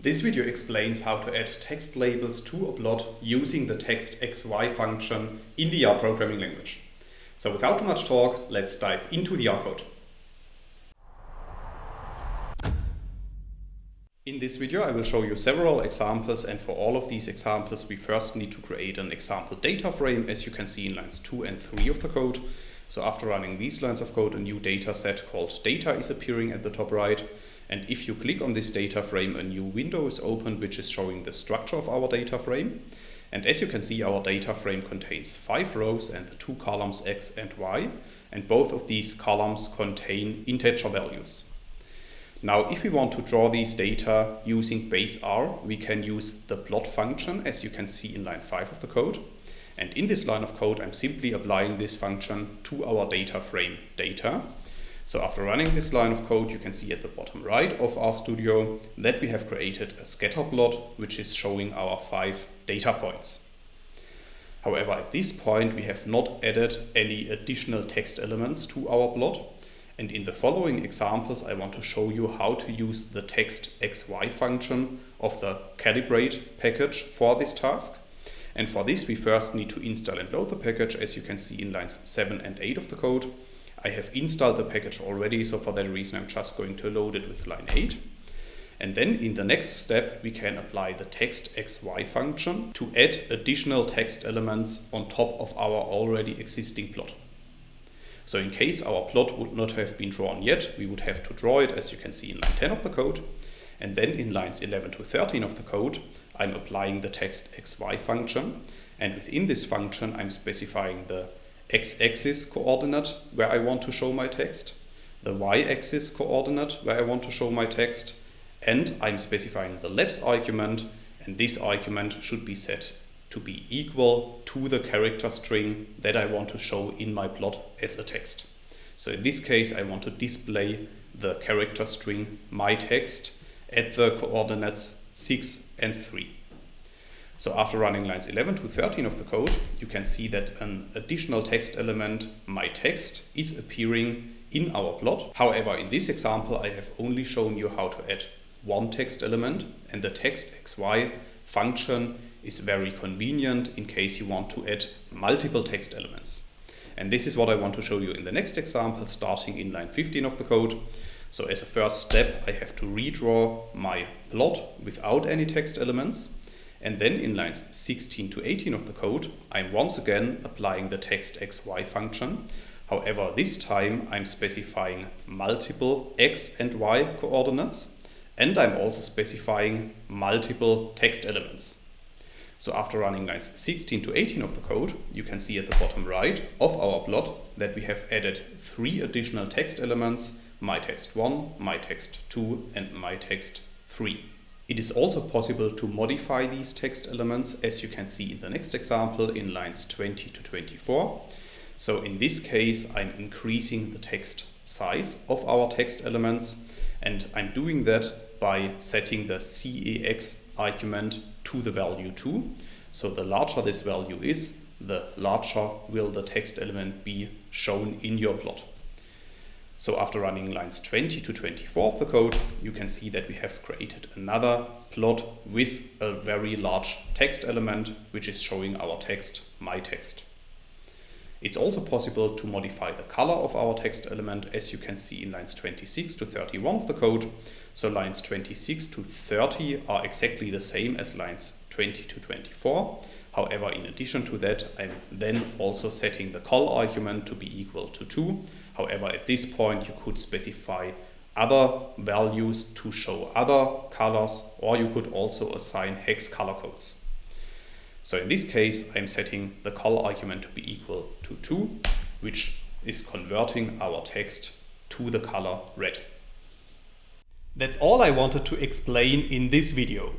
This video explains how to add text labels to a plot using the textxy function in the R programming language. So without too much talk, let's dive into the R code. In this video I will show you several examples, and for all of these examples we first need to create an example data frame, as you can see in lines 2 and 3 of the code. So after running these lines of code, a new data set called data is appearing at the top right. And if you click on this data frame, a new window is opened which is showing the structure of our data frame. And as you can see, our data frame contains 5 rows and the 2 columns x and y. And both of these columns contain integer values. Now, if we want to draw these data using base R, we can use the plot function, as you can see in line 5 of the code. And in this line of code, I'm simply applying this function to our data frame data. So after running this line of code, you can see at the bottom right of RStudio that we have created a scatter plot, which is showing our 5 data points. However, at this point, we have not added any additional text elements to our plot. And in the following examples, I want to show you how to use the textxy function of the calibrate package for this task. And for this, we first need to install and load the package, as you can see in lines 7 and 8 of the code. I have installed the package already, so for that reason I'm just going to load it with line 8. And then in the next step, we can apply the textxy function to add additional text elements on top of our already existing plot. So in case our plot would not have been drawn yet, we would have to draw it, as you can see in line 10 of the code. And then in lines 11 to 13 of the code, I'm applying the textxy function. And within this function, I'm specifying the x-axis coordinate where I want to show my text, the y-axis coordinate where I want to show my text, and I'm specifying the labs argument, and this argument should be set to be equal to the character string that I want to show in my plot as a text. So in this case, I want to display the character string my text at the coordinates 6 and 3. So after running lines 11 to 13 of the code, you can see that an additional text element, my text, is appearing in our plot. However, in this example, I have only shown you how to add one text element, and the textxy function is very convenient in case you want to add multiple text elements. And this is what I want to show you in the next example, starting in line 15 of the code. So as a first step, I have to redraw my plot without any text elements. And then in lines 16 to 18 of the code, I'm once again applying the textxy function. However, this time I'm specifying multiple x and y coordinates, and I'm also specifying multiple text elements. So after running lines 16 to 18 of the code, you can see at the bottom right of our plot that we have added 3 additional text elements: my text 1, my text 2, and my text 3. It is also possible to modify these text elements, as you can see in the next example in lines 20 to 24. So in this case, I'm increasing the text size of our text elements, and I'm doing that by setting the cex argument to the value 2. So the larger this value is, the larger will the text element be shown in your plot. So after running lines 20 to 24 of the code, you can see that we have created another plot with a very large text element, which is showing our text, my text. It's also possible to modify the color of our text element, as you can see in lines 26 to 31 of the code. So lines 26 to 30 are exactly the same as lines 20 to 24. However, in addition to that, I'm then also setting the col argument to be equal to 2. However, at this point, you could specify other values to show other colors, or you could also assign hex color codes. So in this case, I'm setting the col argument to be equal to 2, which is converting our text to the color red. That's all I wanted to explain in this video.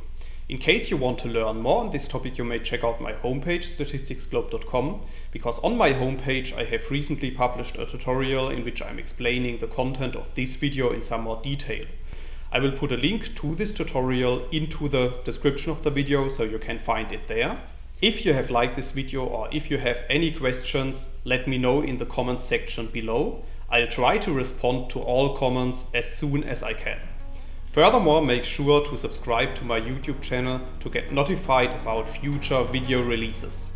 In case you want to learn more on this topic, you may check out my homepage, statisticsglobe.com, because on my homepage I have recently published a tutorial in which I'm explaining the content of this video in some more detail. I will put a link to this tutorial into the description of the video, so you can find it there. If you have liked this video, or if you have any questions, let me know in the comments section below. I'll try to respond to all comments as soon as I can. Furthermore, make sure to subscribe to my YouTube channel to get notified about future video releases.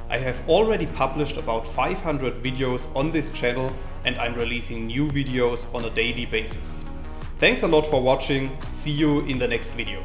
I have already published about 500 videos on this channel and I'm releasing new videos on a daily basis. Thanks a lot for watching. See you in the next video.